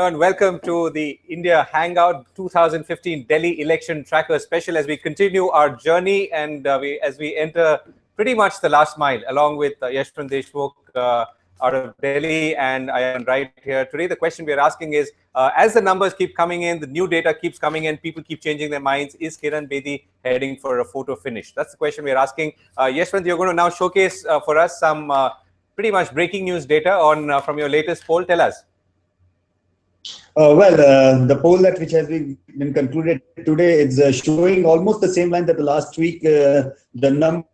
Hello and welcome to the India Hangout 2015 Delhi Election Tracker Special as we continue our journey and as we enter pretty much the last mile along with Yashwant Deshmukh out of Delhi, and I am right here. Today the question we are asking is, as the numbers keep coming in, the new data keeps coming in, people keep changing their minds, is Kiran Bedi heading for a photo finish? That's the question we are asking. Yashwant, you're going to now showcase for us some pretty much breaking news data on from your latest poll. Tell us. The poll which has been concluded today is showing almost the same line that the last week. The number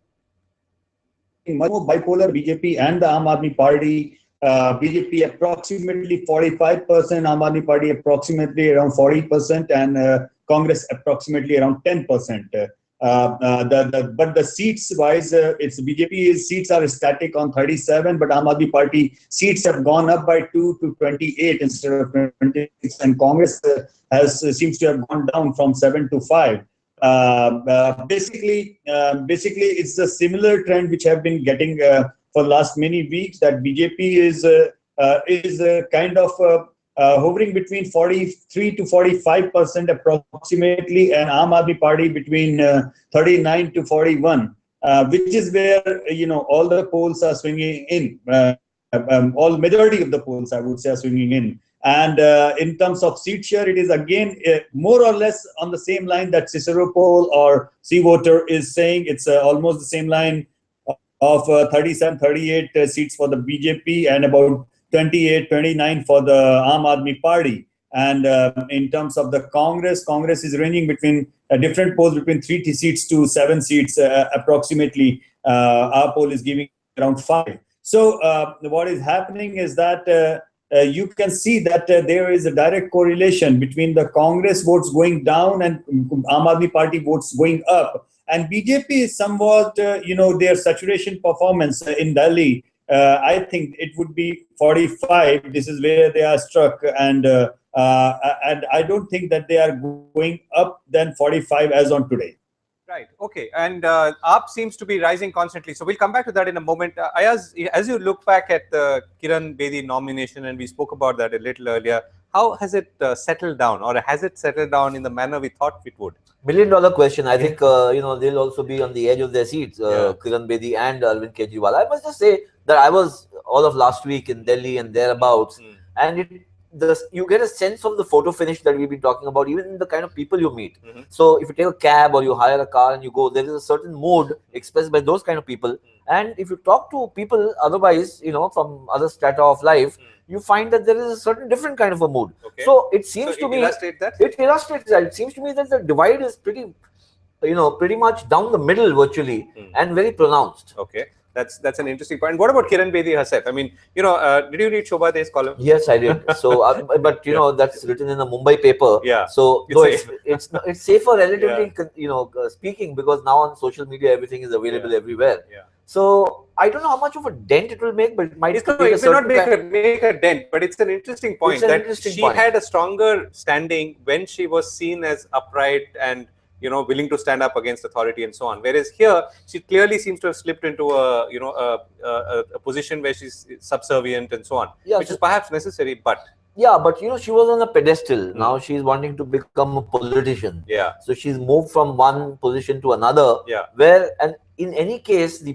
much more bipolar BJP and the Aam Aadmi Party. BJP approximately 45%, Aam Aadmi Party approximately around 40%, and Congress approximately around 10%. But the seats wise, it's BJP's seats are static on 37, but Aam Aadmi Party seats have gone up by 2 to 28 instead of 26, and Congress seems to have gone down from 7 to 5. Basically, it's a similar trend which have been getting for the last many weeks, that BJP is kind of hovering between 43 to 45% approximately, and Aam Aadmi Party between 39 to 41, which is where all the polls are swinging in. All majority of the polls, I would say, are swinging in. And in terms of seat share, it is again more or less on the same line that Cicero poll or C Voter is saying. It's almost the same line of 37, 38 seats for the BJP and about 28, 29 for the Aam Aadmi Party. And in terms of the Congress is ranging between different polls between 3 seats to 7 seats approximately. Our poll is giving around 5. So what is happening is that you can see that there is a direct correlation between the Congress votes going down and Aam Aadmi Party votes going up. And BJP is somewhat, their saturation performance in Delhi. I think it would be 45. This is where they are struck, and I don't think that they are going up than 45 as on today. Right. Okay. And AAP seems to be rising constantly. So we'll come back to that in a moment. Ayaz, as you look back at the Kiran Bedi nomination, and we spoke about that a little earlier, how has it settled down, or has it settled down in the manner we thought it would? $1 million question. I think, they'll also be on the edge of their seats, Kiran Bedi and Arvind Kejriwal. I must just say that I was all of last week in Delhi and thereabouts, and you get a sense of the photo finish that we've been talking about, even in the kind of people you meet. So if you take a cab or you hire a car and you go, there is a certain mood expressed by those kind of people. And if you talk to people otherwise, from other strata of life, you find that there is a certain different kind of a mood. Okay. So it seems to me, it illustrates that. It seems to me that the divide is pretty much down the middle virtually and very pronounced. Okay. That's an interesting point. And what about Kiran Bedi herself? I mean, did you read Shobha De's column? Yes, I did. So, but that's written in a Mumbai paper. Yeah. So it's safer relatively, speaking, because now on social media everything is available everywhere. Yeah. So I don't know how much of a dent it will make, but it might. It may not make a dent, but it's an interesting point she had a stronger standing when she was seen as upright and willing to stand up against authority and so on. Whereas here, she clearly seems to have slipped into a position where she's subservient and so on, which is perhaps necessary, but. Yeah, but she was on a pedestal. Now she's wanting to become a politician. Yeah. So she's moved from one position to another. Yeah. And in any case, the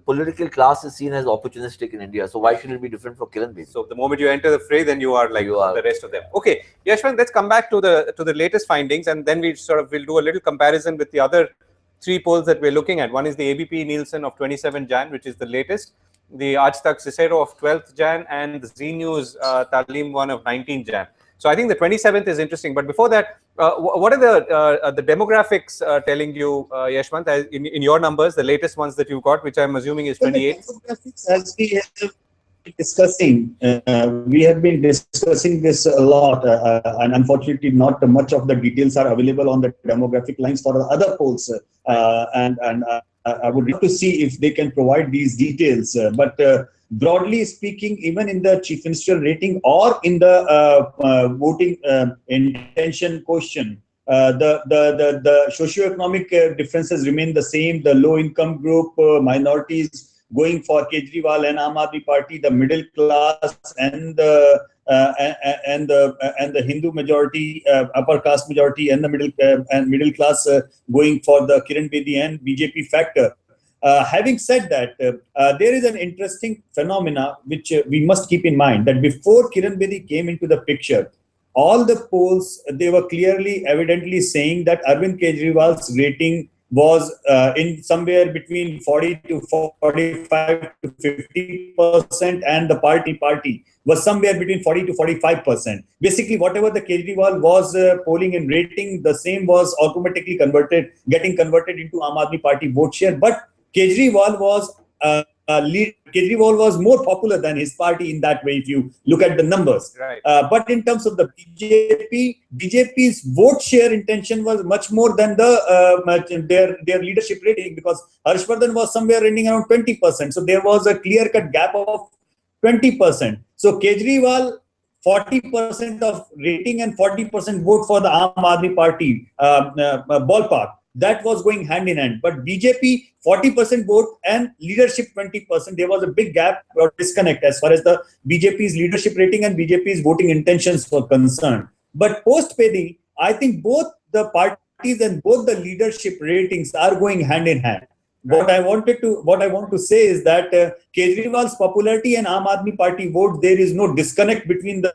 political class is seen as opportunistic in India. So why should it be different for Kiran Bedi? So the moment you enter the fray, then you are like the rest of them. Okay, Yashwant, let's come back to the latest findings, and then we'll do a little comparison with the other 3 polls that we're looking at. One is the ABP Nielsen of 27 Jan, which is the latest. The Aaj Tak Cicero of 12th Jan, and the Zee News Talim one of 19 Jan. So I think the 27th is interesting. But before that, what are the demographics telling you, Yashwant, in your numbers, the latest ones that you got, which I'm assuming is 28? As we have been discussing, we have been discussing this a lot, and unfortunately, not much of the details are available on the demographic lines for the other polls. I would like to see if they can provide these details. But broadly speaking, even in the chief ministerial rating or in the voting intention question, the socio-economic differences remain the same. The low-income group, minorities, going for Kejriwal and Aam Aadmi Party, the middle class and the Hindu majority, upper caste majority, and the middle class going for the Kiran Bedi and BJP factor. Having said that, there is an interesting phenomena which we must keep in mind, that before Kiran Bedi came into the picture, all the polls, they were clearly, evidently saying that Arvind Kejriwal's rating was in somewhere between 40 to 45 to 50%, and the party was somewhere between 40 to 45%. Basically, whatever the Kejriwal was polling and rating, the same was automatically getting converted into Aam Aadmi Party vote share. But Kejriwal was Kejriwal was more popular than his party in that way, if you look at the numbers. Right. But in terms of the BJP's vote share intention was much more than their leadership rating, because Harshvardhan was somewhere ending around 20%. So there was a clear-cut gap of 20%. So Kejriwal, 40% of rating and 40% vote for the Aam Aadmi Party ballpark. That was going hand in hand. But BJP, 40% vote and leadership 20%. There was a big gap or disconnect as far as the BJP's leadership rating and BJP's voting intentions were concerned. But post-Bedi, I think both the parties and both the leadership ratings are going hand in hand. What I want to say is that Kejriwal's popularity and Aam Aadmi Party vote, there is no disconnect between the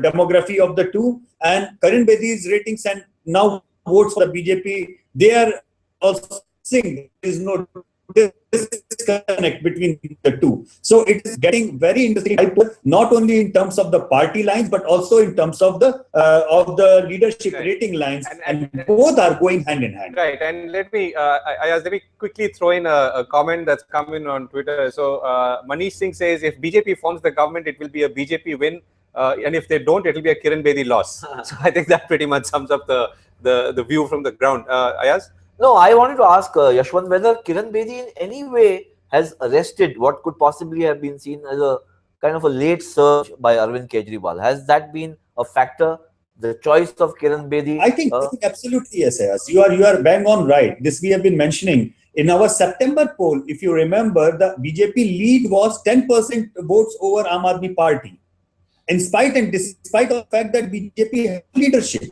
demography of the two, and Kiran Bedi's ratings and now votes for the BJP, they are also saying there is no disconnect between the two. So it is getting very interesting, not only in terms of the party lines, but also in terms of the leadership rating lines, and both are going hand in hand. Right. And let me quickly throw in a comment that's come in on Twitter. So Manish Singh says, if BJP forms the government, it will be a BJP win. And if they don't, it will be a Kiran Bedi loss. So I think that pretty much sums up the view from the ground. Ayaz? No, I wanted to ask Yashwant whether Kiran Bedi in any way has arrested what could possibly have been seen as a kind of a late surge by Arvind Kejriwal. Has that been a factor? The choice of Kiran Bedi? I think absolutely yes, Ayaz. You are bang on right. This we have been mentioning. In our September poll, if you remember, the BJP lead was 10% votes over Aam Aadmi Party. In spite and despite of the fact that BJP had leadership.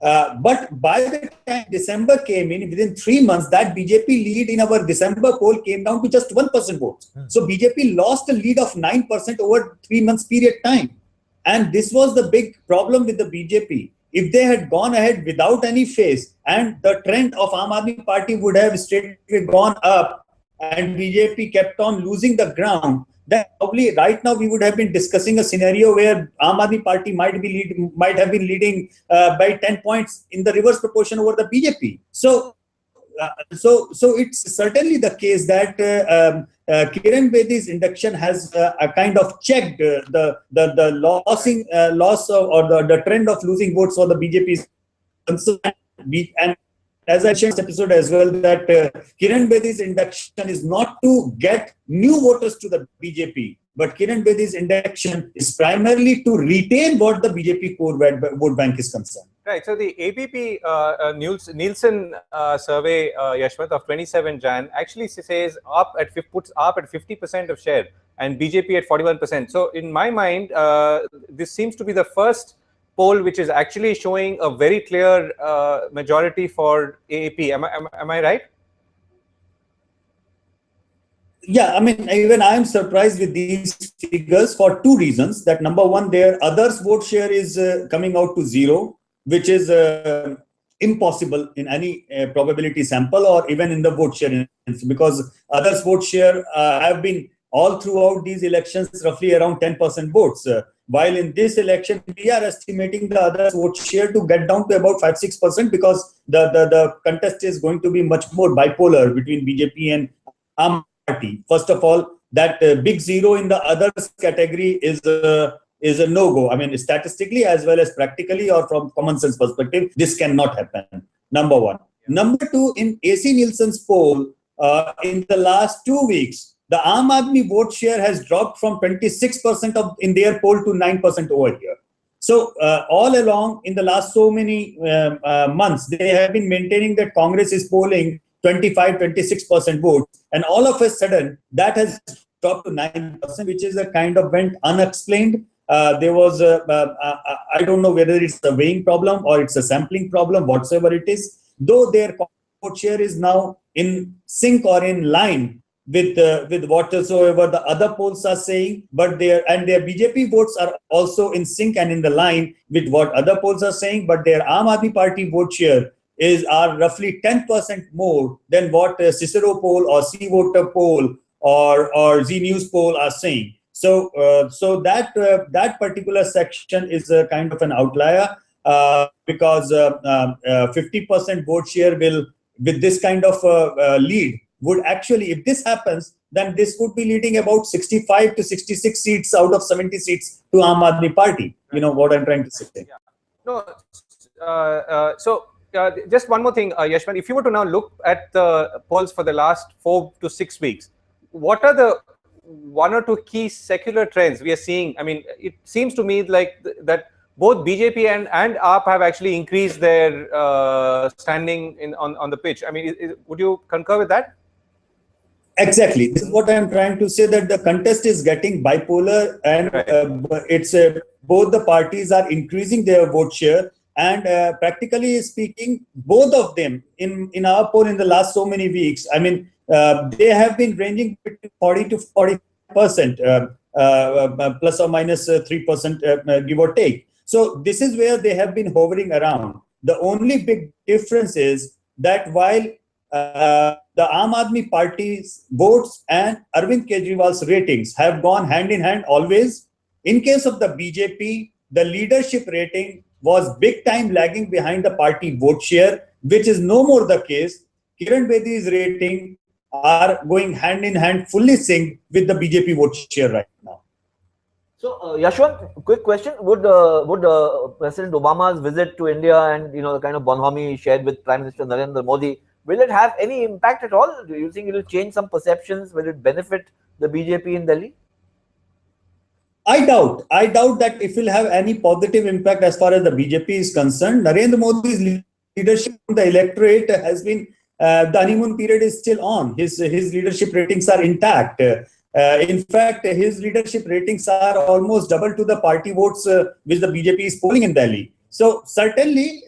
But by the time December came in, within 3 months, that BJP lead in our December poll came down to just 1% votes. So BJP lost a lead of 9% over 3 months period time. And this was the big problem with the BJP. If they had gone ahead without any face, and the trend of Aam Aadmi Party would have straightway gone up, and BJP kept on losing the ground, then probably right now we would have been discussing a scenario where Aam Aadmi Party might have been leading by 10 points in the reverse proportion over the BJP. So it's certainly the case that Kiran Bedi's induction has a kind of checked the loss or the trend of losing votes for the BJP's concern. And as I shared in this episode as well, that Kiran Bedi's induction is not to get new voters to the BJP, but Kiran Bedi's induction is primarily to retain what the BJP core vote bank is concerned. Right. So the ABP Nielsen survey, Yashwant, of 27 Jan actually says puts AAP at 50% of share and BJP at 41%. So in my mind, this seems to be the first poll which is actually showing a very clear majority for AAP. Am I right? Yeah, I mean, even I am surprised with these figures for two reasons. That number one, their others vote share is coming out to 0, which is impossible in any probability sample or even in the vote share, because others vote share have been all throughout these elections roughly around 10% votes. While in this election, we are estimating the others vote share to get down to about 5-6%, because the contest is going to be much more bipolar between BJP and Aam Party. First of all, that big 0 in the others category is a no-go. I mean, statistically as well as practically or from common sense perspective, this cannot happen. Number one. Number two, in AC Nielsen's poll, in the last 2 weeks, the Aam Aadmi vote share has dropped from 26% in their poll to 9% over here. So all along in the last so many months, they have been maintaining that Congress is polling 25-26% votes, and all of a sudden that has dropped to 9%, which is a kind of went unexplained. There was I don't know whether it's a weighing problem or it's a sampling problem, whatsoever it is, though their vote share is now in sync or in line with whatsoever the other polls are saying, but their BJP votes are also in sync and in the line with what other polls are saying, but their Aam Aadmi Party vote share are roughly 10% more than what Cicero poll or C Voter poll or Z News poll are saying. So that particular section is a kind of an outlier because 50% vote share will, with this kind of lead, would actually, if this happens, then this would be leading about 65 to 66 seats out of 70 seats to Aam Aadmi Party. You know what I'm trying to say. Yeah. No. Just one more thing, Yashwant. If you were to now look at the polls for the last 4 to 6 weeks, what are the 1 or 2 key secular trends we are seeing? I mean, it seems to me like that both BJP and AAP have actually increased their standing on the pitch. I mean, would you concur with that? Exactly. This is what I'm trying to say, that the contest is getting bipolar, and it's both the parties are increasing their vote share, and practically speaking, both of them in our poll in the last so many weeks, I mean, they have been ranging between 40 to 40%, plus or minus 3%, give or take. So this is where they have been hovering around. The only big difference is that while the Aam Aadmi Party's votes and Arvind Kejriwal's ratings have gone hand in hand always, in case of the BJP, the leadership rating was big time lagging behind the party vote share, which is no more the case. Kiran Bedi's rating are going hand in hand, fully synced with the BJP vote share right now. So, Yashwant, quick question: Would President Obama's visit to India and the kind of bonhomie he shared with Prime Minister Narendra Modi, will it have any impact at all? Do you think it will change some perceptions? Will it benefit the BJP in Delhi? I doubt that it will have any positive impact as far as the BJP is concerned. Narendra Modi's leadership in the electorate has been, the honeymoon period is still on. His leadership ratings are intact. In fact, his leadership ratings are almost double to the party votes which the BJP is polling in Delhi. So certainly,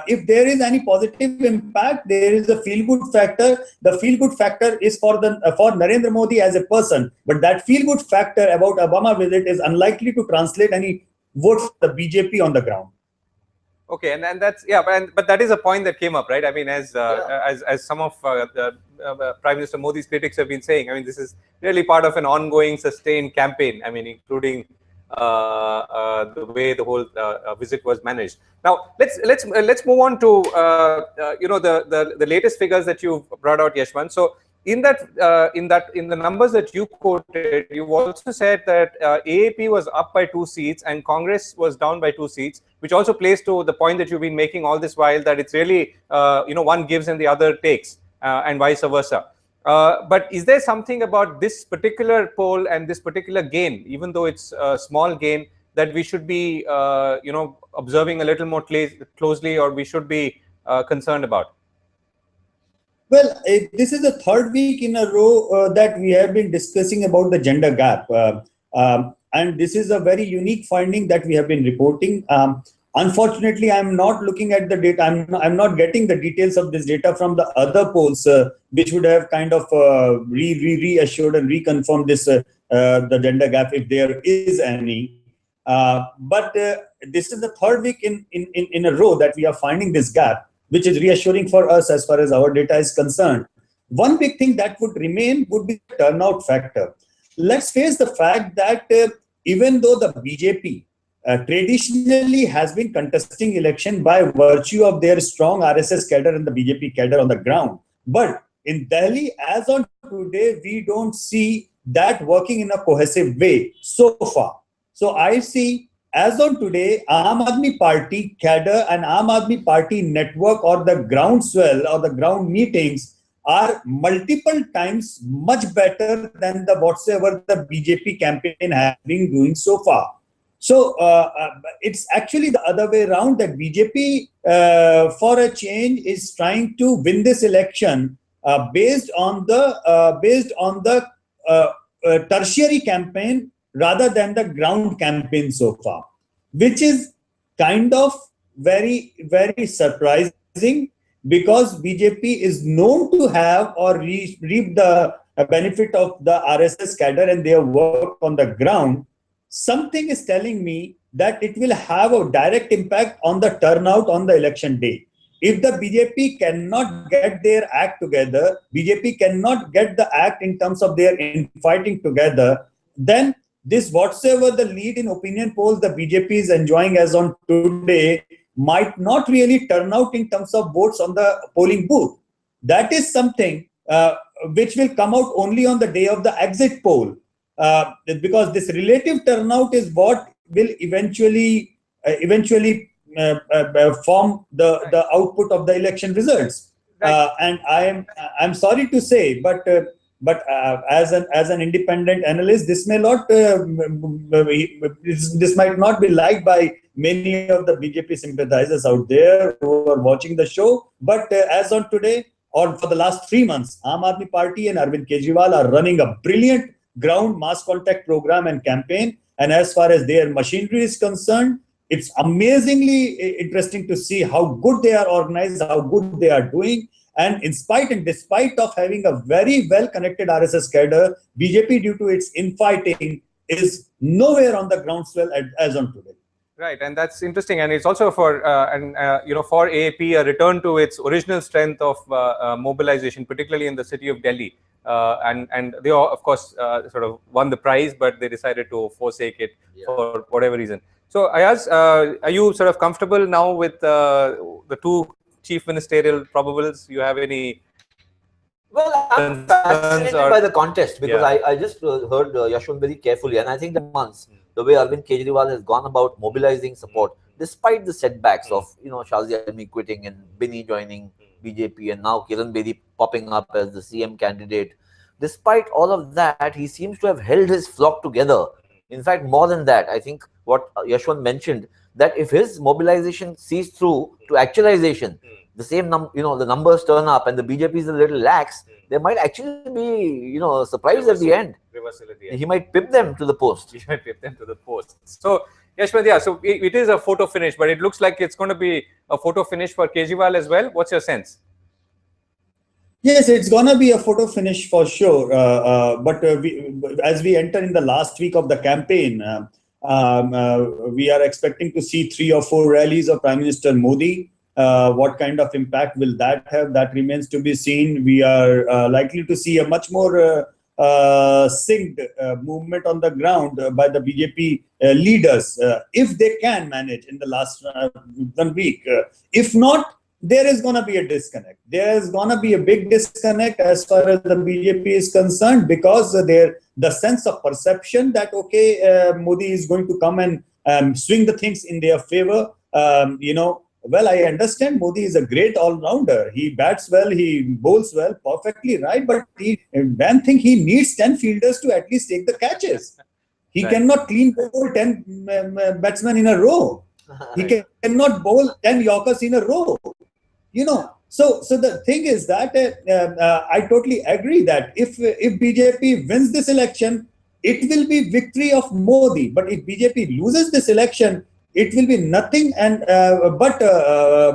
if there is any positive impact, there is a feel-good factor. The feel-good factor is for Narendra Modi as a person, but that feel-good factor about Obama visit is unlikely to translate any vote for the BJP on the ground. Okay, and that's but that is a point that came up, right? I mean, as some of Prime Minister Modi's critics have been saying, I mean, this is really part of an ongoing, sustained campaign. I mean, including the way the whole visit was managed. Now let's move on to the latest figures that you brought out, Yashwant. So in the numbers that you quoted, you also said that AAP was up by 2 seats and Congress was down by 2 seats, which also plays to the point that you've been making all this while, that it's really one gives and the other takes, and vice versa. But is there something about this particular poll and this particular gain, even though it's a small gain, that we should be observing a little more closely, or we should be concerned about? Well, this is the 3rd week in a row that we have been discussing about the gender gap, and this is a very unique finding that we have been reporting. Unfortunately, I'm not looking at the data. I'm not getting the details of this data from the other polls, which would have kind of reassured and reconfirmed this the gender gap, if there is any. But this is the 3rd week in a row that we are finding this gap, which is reassuring for us as far as our data is concerned. One big thing that would remain would be the turnout factor. Let's face the fact that even though the BJP traditionally has been contesting election by virtue of their strong RSS cadre and the BJP cadre on the ground, but in Delhi, as on today, we don't see that working in a cohesive way so far. So I see, as on today, Aam Aadmi Party cadre and Aam Aadmi Party network, or the groundswell or the ground meetings, are multiple times much better than the whatsoever the BJP campaign has been doing so far. So it's actually the other way around, that BJP, for a change, is trying to win this election based on the tertiary campaign rather than the ground campaign so far, which is kind of very, very surprising, because BJP is known to have or reap the benefit of the RSS cadre and their work on the ground. Something is telling me that it will have a direct impact on the turnout on the election day. If the BJP cannot get their act together, BJP cannot get the act in terms of their infighting together, then this whatsoever the lead in opinion polls the BJP is enjoying as on today might not really turn out in terms of votes on the polling booth. That is something which will come out only on the day of the exit poll, because this relative turnout is what will eventually form the output of the election results. And I'm sorry to say, but as an independent analyst, this may not this might not be liked by many of the BJP sympathizers out there who are watching the show. But as on today, or for the last 3 months, Aam Aadmi Party and Arvind Kejriwal are running a brilliant ground mass contact program and campaign. And as far as their machinery is concerned, it's amazingly interesting to see how good they are organized, how good they are doing. And in spite and despite of having a very well-connected RSS cadre, BJP, due to its infighting, is nowhere on the groundswell as on today. Right, and that's interesting, and it's also for for AAP a return to its original strength of mobilization, particularly in the city of Delhi, and they of course sort of won the prize, but they decided to forsake it for whatever reason. So Ayaz, are you sort of comfortable now with the two chief ministerial probables? You have any? Well, I'm fascinated by the contest, because I just heard Yashwant very carefully, and I think that months the way Arvind Kejriwal has gone about mobilizing support, despite the setbacks of Shazia Almi quitting and Binny joining BJP, and now Kiran Bedi popping up as the CM candidate. Despite all of that, he seems to have held his flock together. In fact, more than that, I think what Yashwant mentioned, that if his mobilization sees through to actualization, the same the numbers turn up and the BJP is a little lax, there might actually be a surprise at the end. Reversal at the end. He might pip them to the post. He might pip them to the post. So Yashwant, so it is a photo finish, but it looks like it's going to be a photo finish for Kejriwal as well. What's your sense? Yes, it's going to be a photo finish for sure. But as we enter in the last week of the campaign, we are expecting to see 3 or 4 rallies of Prime Minister Modi. What kind of impact will that have? That remains to be seen. We are likely to see a much more synced movement on the ground by the BJP leaders, if they can manage in the last 1 week. If not, there is going to be a disconnect. There is going to be a big disconnect as far as the BJP is concerned, because the sense of perception that, okay, Modi is going to come and swing the things in their favor. Well, I understand Modi is a great all-rounder. He bats well, he bowls well, perfectly right. But one thing, he needs 10 fielders to at least take the catches. He cannot clean bowl 10 batsmen in a row. He cannot bowl 10 Yorkers in a row. So the thing is that I totally agree that if BJP wins this election, it will be victory of Modi. But if BJP loses this election, it will be nothing but a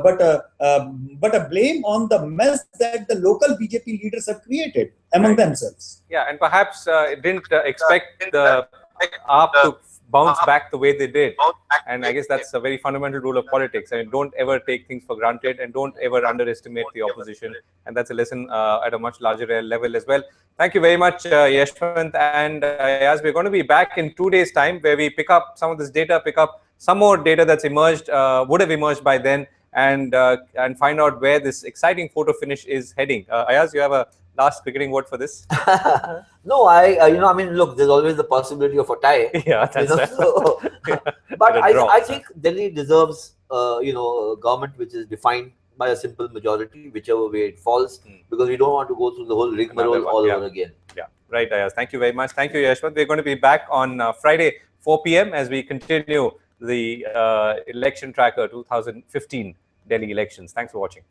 blame on the mess that the local BJP leaders have created among themselves. Yeah, and perhaps it didn't expect the AAP to bounce back the way they did. And I guess that's a very fundamental rule of politics. I mean, don't ever take things for granted, and don't ever underestimate the opposition. And that's a lesson at a much larger level as well. Thank you very much, Yashwant. And as we're going to be back in 2 days' time, where we pick up some of this data, pick up some more data that's emerged, would have emerged by then, and find out where this exciting photo finish is heading. Ayaz, you have a last cricketing word for this? No, I mean, look, there's always the possibility of a tie. Yeah, that's right. So, but I think Delhi deserves, a government which is defined by a simple majority, whichever way it falls, because we don't want to go through the whole rigmarole all over again. Yeah, right. Right, Ayaz. Thank you very much. Thank you, Yashwant. We're going to be back on Friday, 4 p.m. as we continue the Election Tracker 2015 Delhi elections. Thanks for watching.